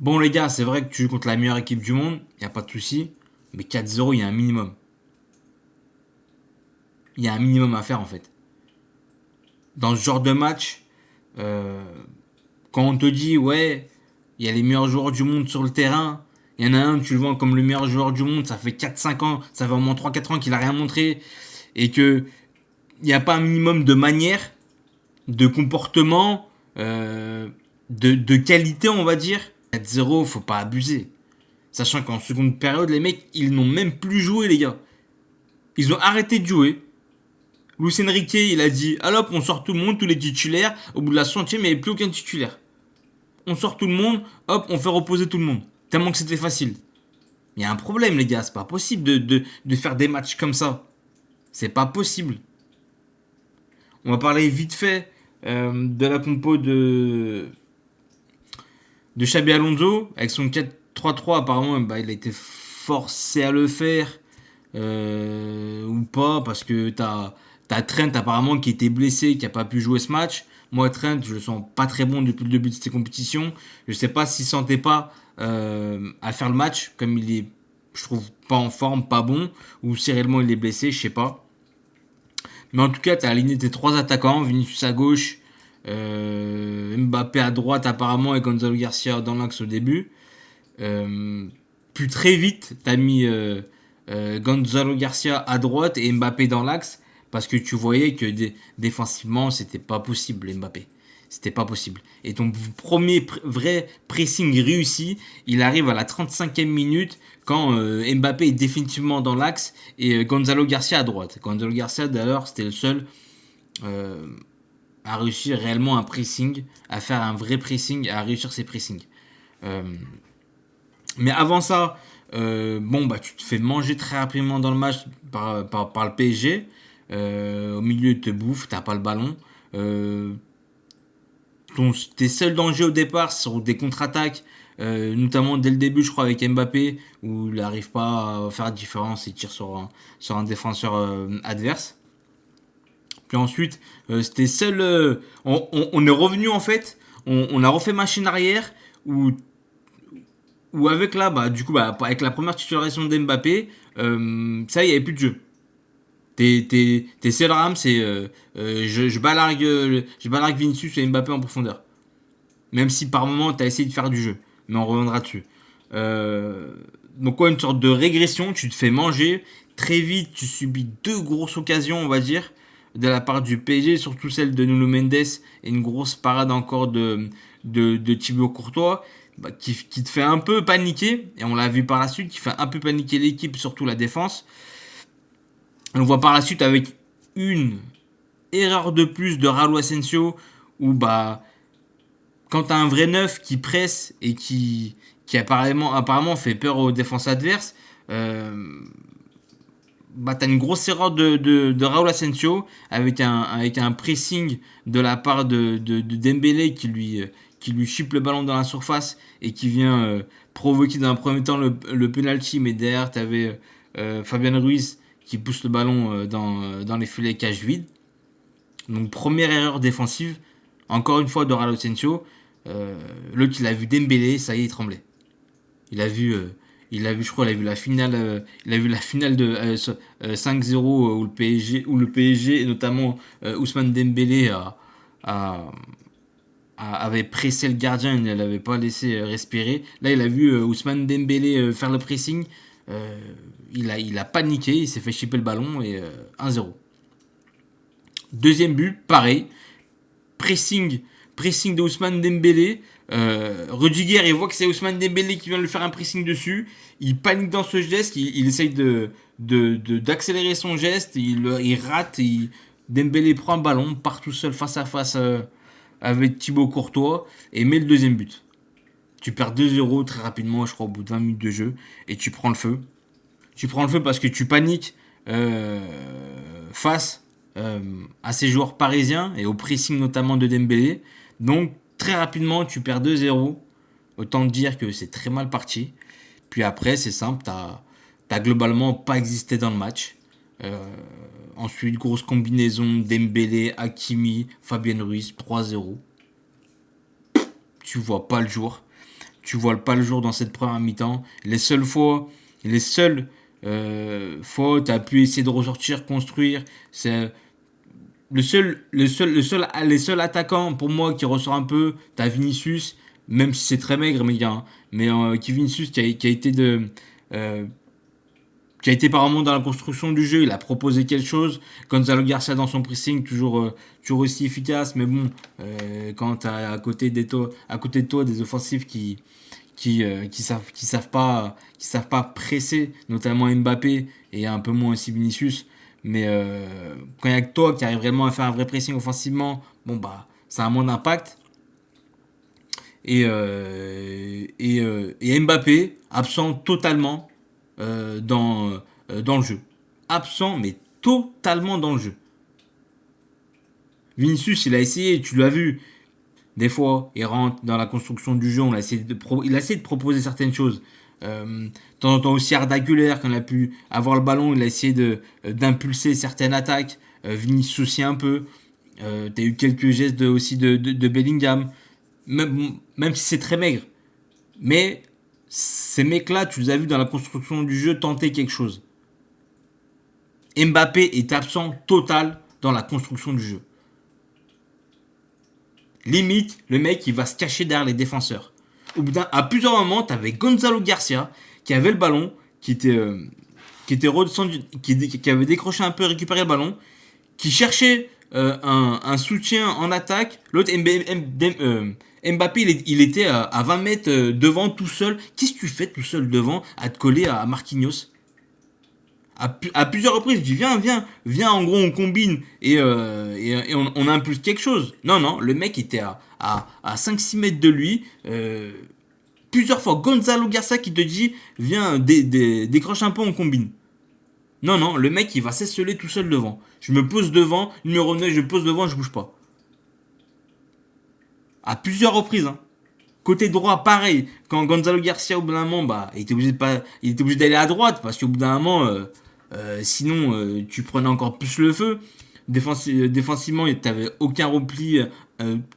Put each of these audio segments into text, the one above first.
Bon les gars, c'est vrai que tu joues contre la meilleure équipe du monde, y a pas de souci, mais 4-0, il y a un minimum. Il y a un minimum à faire en fait. Dans ce genre de match, euh, quand on te dit ouais, il y a les meilleurs joueurs du monde sur le terrain, il y en a un, tu le vois comme le meilleur joueur du monde, ça fait 4-5 ans, ça fait au moins 3-4 ans qu'il a rien montré, et que il n'y a pas un minimum de manière, de comportement, de qualité, on va dire. 4-0, faut pas abuser. Sachant qu'en seconde période, les mecs, ils n'ont même plus joué, les gars. Ils ont arrêté de jouer. Luis Enrique, il a dit allez hop, on sort tout le monde, tous les titulaires. Au bout de la 60e, il n'y avait plus aucun titulaire. On sort tout le monde, hop, on fait reposer tout le monde. Tellement que c'était facile. Il y a un problème, les gars. C'est pas possible de faire des matchs comme ça. C'est pas possible. On va parler vite fait de la compo de Xabi Alonso. Avec son 4-3-3, apparemment, bah, il a été forcé à le faire. Ou pas, parce que t'as Trent apparemment qui était blessé, qui a pas pu jouer ce match. Moi, Trent, je le sens pas très bon depuis le début de ces compétitions. Je sais pas s'il sentait pas à faire le match, comme il est, je trouve, pas en forme, pas bon, ou si réellement il est blessé, je sais pas. Mais en tout cas, t'as aligné tes trois attaquants, Vinicius à gauche, Mbappé à droite apparemment et Gonzalo Garcia dans l'axe au début. Puis très vite, t'as mis Gonzalo Garcia à droite et Mbappé dans l'axe parce que tu voyais que défensivement, c'était pas possible, Mbappé. C'était pas possible. Et ton premier vrai pressing réussi, il arrive à la 35e minute quand Mbappé est définitivement dans l'axe et Gonzalo Garcia à droite. Gonzalo Garcia, d'ailleurs, c'était le seul euh, à réussir réellement un pressing, à faire un vrai pressing, à réussir ses pressings. Euh, mais avant ça, bon, bah, tu te fais manger très rapidement dans le match par le PSG. Au milieu, ils te bouffent, t'as pas le ballon. Euh, Tes seuls dangers au départ sont des contre-attaques, notamment dès le début, je crois, avec Mbappé, où il n'arrive pas à faire la différence, il tire sur un défenseur adverse. Puis ensuite, c'était seul. On est revenu en fait, on a refait machine arrière, où ou avec là, bah, du coup, bah, avec la première titularisation d'Mbappé, ça, il n'y avait plus de jeu. Tes seules rames, c'est je balargue Vinicius et Mbappé en profondeur. Même si par moment, tu as essayé de faire du jeu. Mais on reviendra dessus. Euh, donc, quoi, une sorte de régression, tu te fais manger. Très vite, tu subis deux grosses occasions, on va dire, de la part du PSG, surtout celle de Nuno Mendes et une grosse parade encore de Thibaut Courtois, bah, qui te fait un peu paniquer. Et on l'a vu par la suite, qui fait un peu paniquer l'équipe, surtout la défense. On le voit par la suite avec une erreur de plus de Raul Asensio, où bah, quand t'as un vrai neuf qui presse et qui apparemment fait peur aux défenses adverses, euh, bah, t'as une grosse erreur de Raul Asensio avec un pressing de la part de Dembélé qui lui chipe le ballon dans la surface et qui vient provoquer dans un premier temps le penalty, mais derrière t'avais Fabien Ruiz qui pousse le ballon dans les filets cage vide. Donc première erreur défensive, encore une fois de Raul Asensio. L'autre il a vu Dembélé, ça y est il tremblait. Il a vu, euh, il a vu, je crois, il a vu la finale de 5-0 où le PSG et notamment Ousmane Dembélé a- avait pressé le gardien, il ne l'avait pas laissé respirer. Là, il a vu Ousmane Dembélé faire le pressing. Euh, il a paniqué, il s'est fait chipper le ballon et 1-0. Deuxième but, pareil, pressing, pressing de Ousmane Dembélé. Rudiger, il voit que c'est Ousmane Dembélé qui vient de lui faire un pressing dessus. Il panique dans ce geste, il essaye d'accélérer son geste, il rate, Dembélé prend un ballon, part tout seul face à face avec Thibaut Courtois et met le deuxième but. Tu perds 2-0 très rapidement, je crois, au bout de 20 minutes de jeu, et tu prends le feu. Tu prends le feu parce que tu paniques euh, face à ces joueurs parisiens et au pressing notamment de Dembélé. Donc très rapidement tu perds 2-0. Autant dire que c'est très mal parti. Puis après c'est simple, t'as globalement pas existé dans le match. Euh, Ensuite grosse combinaison Dembélé, Hakimi, Fabien Ruiz 3-0. Tu vois pas le jour. tu vois pas le jour dans cette première mi-temps. Les seules fois où tu as pu essayer de ressortir, construire, c'est les seuls attaquants pour moi qui ressort un peu, t'as Vinicius, même si c'est très maigre, mais gars, hein, mais qui Vinicius qui a été euh, qui a été apparemment dans la construction du jeu, il a proposé quelque chose. Gonzalo Garcia dans son pressing, toujours aussi efficace, mais bon, quand t'as à côté de toi des offensifs qui savent pas presser, notamment Mbappé et un peu moins aussi Vinicius. Mais quand il y a que toi qui arrive vraiment à faire un vrai pressing offensivement, bon bah ça a moins d'impact. Et Mbappé absent totalement dans le jeu. Absent mais totalement dans le jeu. Vinicius il a essayé, tu l'as vu, des fois, il rentre dans la construction du jeu, il a essayé de proposer certaines choses. De temps en temps aussi Arda Güler, quand il a pu avoir le ballon, il a essayé d'impulser certaines attaques. Vinicius aussi un peu. T'as eu quelques gestes aussi de Bellingham. Même si c'est très maigre. Mais ces mecs-là, tu les as vus dans la construction du jeu tenter quelque chose. Mbappé est absent total dans la construction du jeu. Limite, le mec, il va se cacher derrière les défenseurs. À plusieurs moments, tu avais Gonzalo Garcia qui avait le ballon, qui était redescendu, qui avait décroché un peu, récupéré le ballon, qui cherchait un soutien en attaque. L'autre, Mbappé, il était à 20 mètres devant tout seul. Qu'est-ce que tu fais tout seul devant à te coller à Marquinhos? À plusieurs reprises, je dis viens, en gros on combine et on impulse quelque chose. Non, le mec était à 5-6 mètres de lui. Plusieurs fois, Gonzalo Garcia qui te dit viens, décroche un peu, on combine. Non, le mec il va s'esseler tout seul devant. Je me pose devant, numéro 9, je me pose devant, je bouge pas. À plusieurs reprises, hein. Côté droit, pareil. Quand Gonzalo Garcia, au bout d'un moment, bah, il était obligé d'aller à droite parce qu'au bout d'un moment, sinon, tu prenais encore plus le feu. Défensivement, tu n'avais aucun repli,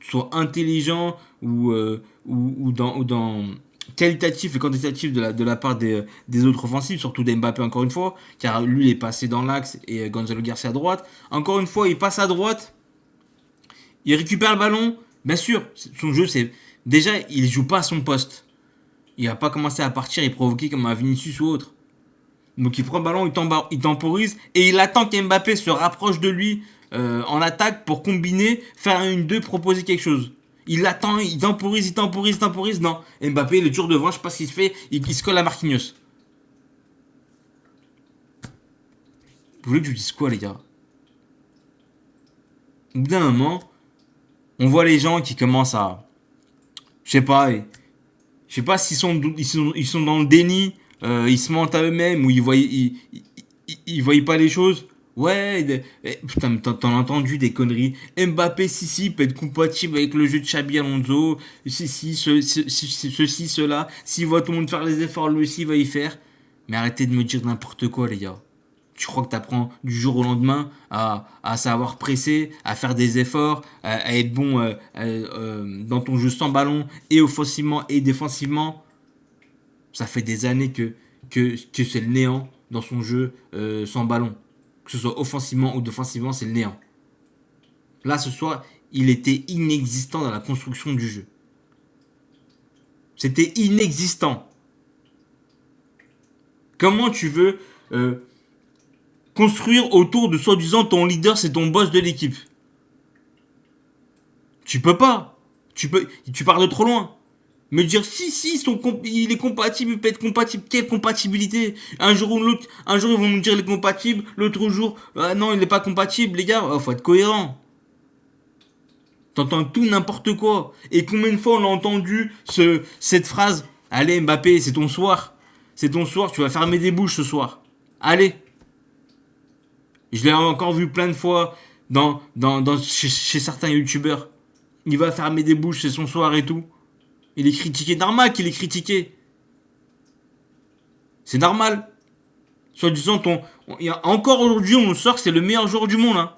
soit intelligent ou dans qualitatif et quantitatif de la part des autres offensifs, surtout d'Mbappé encore une fois, car lui il est passé dans l'axe et Gonzalo Garcia à droite. Encore une fois, il passe à droite, il récupère le ballon. Bien sûr, son jeu, c'est. Déjà, il joue pas à son poste. Il va pas commencer à partir et provoquer comme un Vinicius ou autre. Donc il prend le ballon, il temporise et il attend qu'Mbappé se rapproche de lui en attaque pour combiner, faire une 2, proposer quelque chose. Il l'attend, il temporise. Non, Mbappé, il est toujours devant, je sais pas ce qu'il se fait, il se colle à Marquinhos. Vous voulez que je vous dise quoi, les gars? Au bout d'un moment, on voit les gens qui commencent à. Je sais pas s'ils ils sont dans le déni, ils se mentent à eux-mêmes ou ils voient pas les choses. Ouais, putain, t'en as entendu des conneries. Mbappé, si, peut être compatible avec le jeu de Xabi Alonso. Ceci, cela. S'il voit tout le monde faire les efforts, lui aussi va y faire. Mais arrêtez de me dire n'importe quoi, les gars. Tu crois que tu apprends du jour au lendemain à savoir presser, à faire des efforts, à être bon dans ton jeu sans ballon, et offensivement et défensivement. Ça fait des années que c'est le néant dans son jeu sans ballon. Que ce soit offensivement ou défensivement, c'est le néant. Là, ce soir, il était inexistant dans la construction du jeu. C'était inexistant. Comment tu veux construire autour de soi-disant ton leader, c'est ton boss de l'équipe? Tu peux pas. Tu pars de trop loin. Me dire si il est compatible, il peut être compatible. Quelle compatibilité? Un jour ils vont nous dire il est compatible, l'autre jour non il n'est pas compatible, les gars. Faut être cohérent. T'entends tout n'importe quoi. Et combien de fois on a entendu cette phrase? Allez Mbappé, c'est ton soir. C'est ton soir, tu vas fermer des bouches ce soir. Allez. Je l'ai encore vu plein de fois chez certains youtubeurs. Il va fermer des bouches, c'est son soir et tout. Il est critiqué. Normal qu'il est critiqué. C'est normal. Soit disant, encore aujourd'hui, on nous sort que c'est le meilleur joueur du monde. Hein.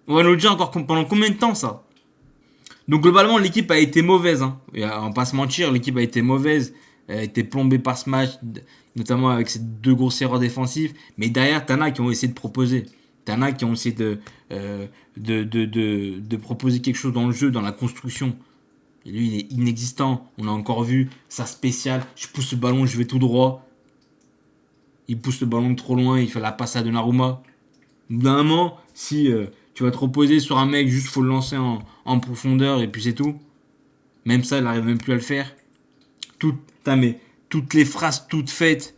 On va nous le dire encore pendant combien de temps, ça? Donc globalement, l'équipe a été mauvaise. Hein. Et, on va pas se mentir, l'équipe a été mauvaise. Elle a été plombée par ce match, notamment avec ces deux grosses erreurs défensives. Mais derrière, t'en as qui ont essayé de proposer. T'en as qui ont essayé de proposer quelque chose dans le jeu, dans la construction. Et lui, il est inexistant. On a encore vu sa spéciale. Je pousse le ballon, je vais tout droit. Il pousse le ballon trop loin, il fait la passe à Donnarumma. D'un moment, si tu vas te reposer sur un mec, juste faut le lancer en profondeur et puis c'est tout. Même ça, il n'arrive même plus à le faire. Mais toutes les phrases toutes faites.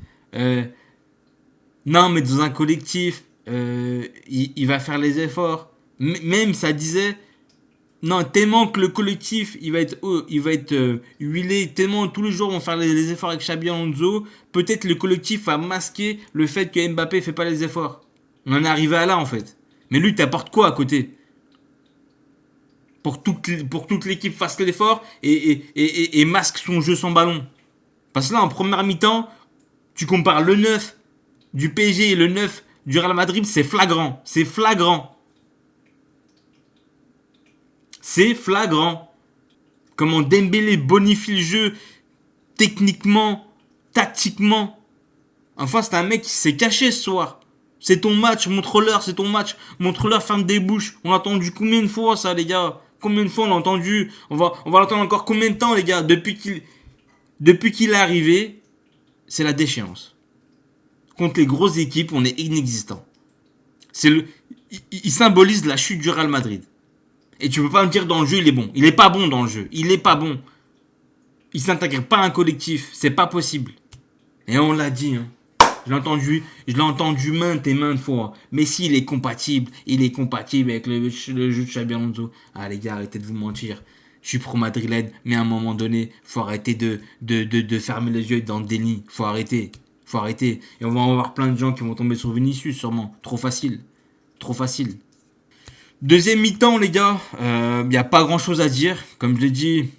Non, mais dans un collectif, il va faire les efforts. Même ça disait, non, tellement que le collectif, il va être huilé, tellement tous les jours vont faire les efforts avec Xabi Alonso, peut-être le collectif va masquer le fait que Mbappé fait pas les efforts. On en est arrivé à là en fait. Mais lui, t'apportes quoi à côté pour toute l'équipe fasse l'effort et masque son jeu sans ballon. Parce que là, en première mi-temps, tu compares le 9 du PSG et le 9 du Real Madrid, c'est flagrant. C'est flagrant. C'est flagrant. Comment Dembélé bonifie le jeu techniquement, tactiquement. Enfin, c'est un mec qui s'est caché ce soir. C'est ton match, montre-leur, c'est ton match. Montre-leur, ferme des bouches. On a entendu combien de fois ça, les gars? Combien de fois on l'a entendu? On va l'entendre encore combien de temps, les gars? Depuis qu'il est arrivé, c'est la déchéance. Contre les grosses équipes, on est inexistant. Il symbolise la chute du Real Madrid. Et tu peux pas me dire dans le jeu, il est bon. Il est pas bon dans le jeu. Il est pas bon. Il s'intègre pas à un collectif. C'est pas possible. Et on l'a dit, hein. Je l'ai entendu maintes et maintes fois. Messi, il est compatible. Il est compatible avec le jeu de Xabi Alonso. Ah, les gars, arrêtez de vous mentir. Je suis pro-madrilène, mais à un moment donné, faut arrêter de fermer les yeux et être dans le déni. Faut arrêter. Faut arrêter. Et on va avoir plein de gens qui vont tomber sur Vinicius, sûrement. Trop facile. Trop facile. Deuxième mi-temps, les gars. Il y a pas grand-chose à dire. Comme je l'ai dit,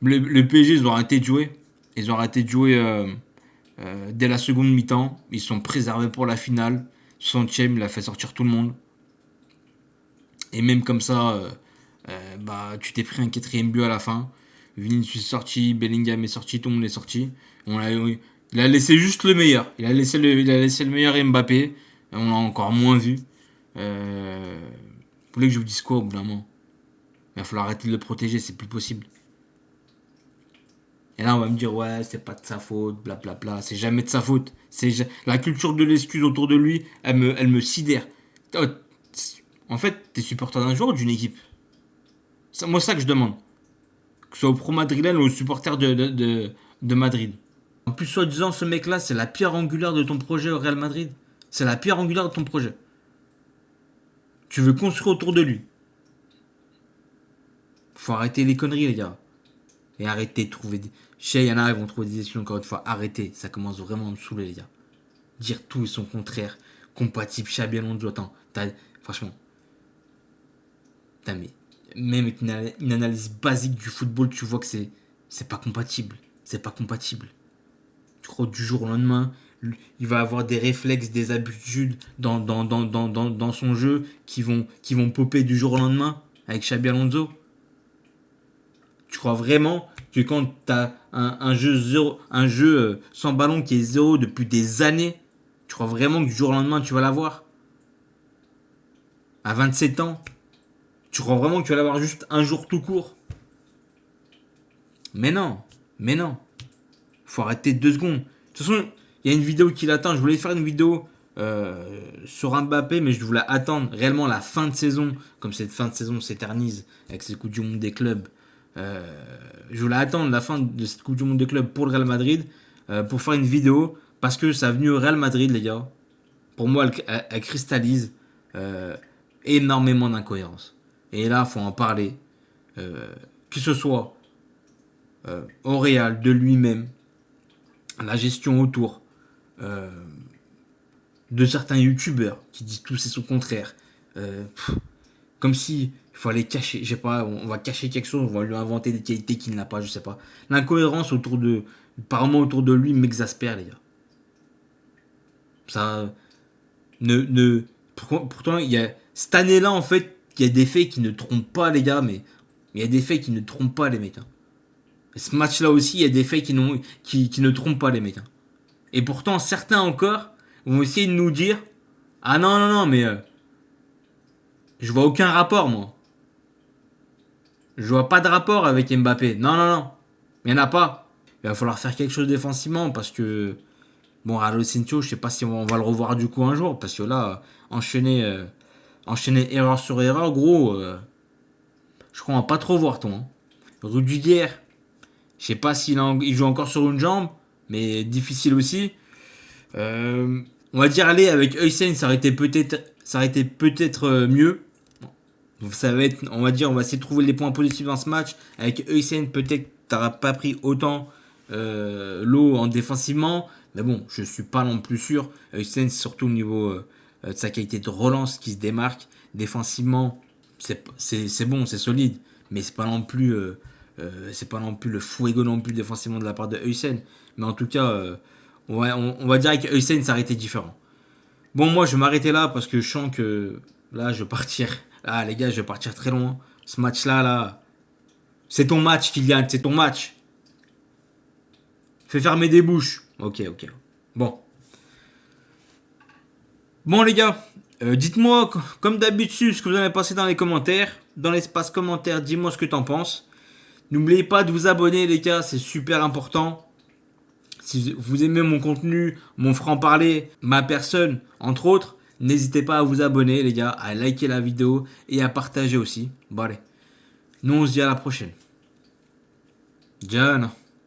le PSG, ils ont arrêté de jouer. Ils ont arrêté de jouer dès la seconde mi-temps. Ils sont préservés pour la finale. 60e, il a fait sortir tout le monde. Et même comme ça, tu t'es pris un quatrième but à la fin. Vinicius est sorti, Bellingham est sorti, tout le monde est sorti. Il a laissé juste le meilleur. Il a laissé le meilleur Mbappé. On l'a encore moins vu. Vous voulez que je vous dise quoi au bout d'un moment? Il va falloir arrêter de le protéger, c'est plus possible. Et là, on va me dire, ouais, c'est pas de sa faute, blablabla. C'est jamais de sa faute. La culture de l'excuse autour de lui, elle me sidère. Oh, en fait, t'es supporter d'un joueur ou d'une équipe? Moi, c'est ça que je demande. Que ce soit au pro madrilène ou au supporter de Madrid. En plus, soi-disant, ce mec-là, c'est la pierre angulaire de ton projet au Real Madrid. C'est la pierre angulaire de ton projet. Tu veux construire autour de lui. Faut arrêter les conneries, les gars. Et arrêtez de trouver des... Chez il y en a, ils vont trouver des excuses encore une fois. Arrêtez, ça commence vraiment à me saouler, les gars. Dire tout et son contraire. Compatible, Xabi Alonso. Attends, franchement. Mais même avec une analyse basique du football, tu vois que c'est pas compatible. C'est pas compatible. Tu crois du jour au lendemain, il va avoir des réflexes, des habitudes dans son jeu qui vont popper du jour au lendemain avec Xabi Alonso. Tu crois vraiment que quand tu as un jeu sans ballon qui est zéro depuis des années, tu crois vraiment que du jour au lendemain tu vas l'avoir? À 27 ans, tu crois vraiment que tu vas l'avoir juste un jour tout court? Mais non. Faut arrêter 2 secondes. De toute façon, il y a une vidéo qui l'attend. Je voulais faire une vidéo sur Mbappé, mais je voulais attendre réellement la fin de saison, comme cette fin de saison s'éternise avec cette Coupe du Monde des clubs. Je voulais attendre la fin de cette Coupe du Monde des clubs pour le Real Madrid pour faire une vidéo, parce que ça a venu au Real Madrid, les gars. Pour moi, elle cristallise énormément d'incohérences. Et là, il faut en parler. Que ce soit au Real, de lui-même, la gestion autour de certains youtubeurs qui disent tout c'est son contraire. Comme si il fallait cacher, je sais pas, on va cacher quelque chose, on va lui inventer des qualités qu'il n'a pas, je sais pas. L'incohérence apparemment autour de lui m'exaspère, les gars. Ça pourtant il y a cette année-là en fait, il y a des faits qui ne trompent pas, les gars, mais Mais il y a des faits qui ne trompent pas les mecs. Hein. Et ce match-là aussi, il y a des faits qui ne trompent pas les mecs. Hein. Et pourtant, certains encore vont essayer de nous dire ah non, non, non, mais je vois aucun rapport, moi. Je vois pas de rapport avec Mbappé. Non, non, non. Il n'y en a pas. Il va falloir faire quelque chose défensivement parce que. Bon, Asensio, je sais pas si on va le revoir du coup un jour. Parce que là, enchaîner erreur sur erreur, gros. Je crois qu'on va pas trop voir ton. Hein. Rudiger, je sais pas il joue encore sur une jambe. Mais difficile aussi. On va dire aller avec Heusen, ça aurait été peut-être mieux. Donc ça va être, on va dire, on va essayer de trouver les points positifs dans ce match. Avec Heusen, peut-être t'auras pas pris autant l'eau en défensivement. Mais bon, je suis pas non plus sûr. Heusen, c'est surtout au niveau de sa qualité de relance qui se démarque. Défensivement, c'est bon, c'est solide. Mais c'est pas non plus le fuego non plus défensivement de la part de Heusen. Mais en tout cas, on va dire avec Heusen, ça aurait été différent. Bon, moi, je vais m'arrêter là parce que je sens que là, je vais partir. Ah, les gars, je vais partir très loin. Ce match-là, là, c'est ton match, Kylian, c'est ton match. Fais fermer des bouches. Ok, ok. Bon. Bon, les gars, dites-moi, comme d'habitude, ce que vous en avez pensé dans les commentaires. Dans l'espace commentaire, dis-moi ce que t'en penses. N'oubliez pas de vous abonner, les gars, c'est super important. Si vous aimez mon contenu, mon franc-parler, ma personne, entre autres, n'hésitez pas à vous abonner, les gars, à liker la vidéo et à partager aussi. Bon, allez. Nous, on se dit à la prochaine. John.